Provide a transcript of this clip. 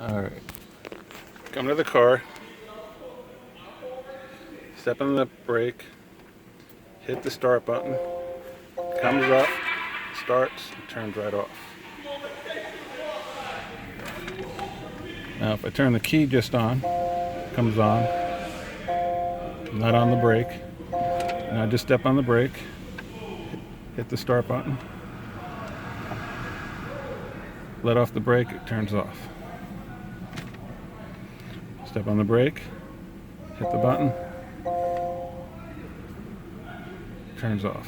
Alright. Come to the car. Step on the brake. Hit the start button. Comes up, starts, and turns right off. Now if I turn the key just on, comes on. Not on the brake. Now just step on the brake. Hit the start button. Let off the brake, it turns off. Step on the brake, hit the button, turns off.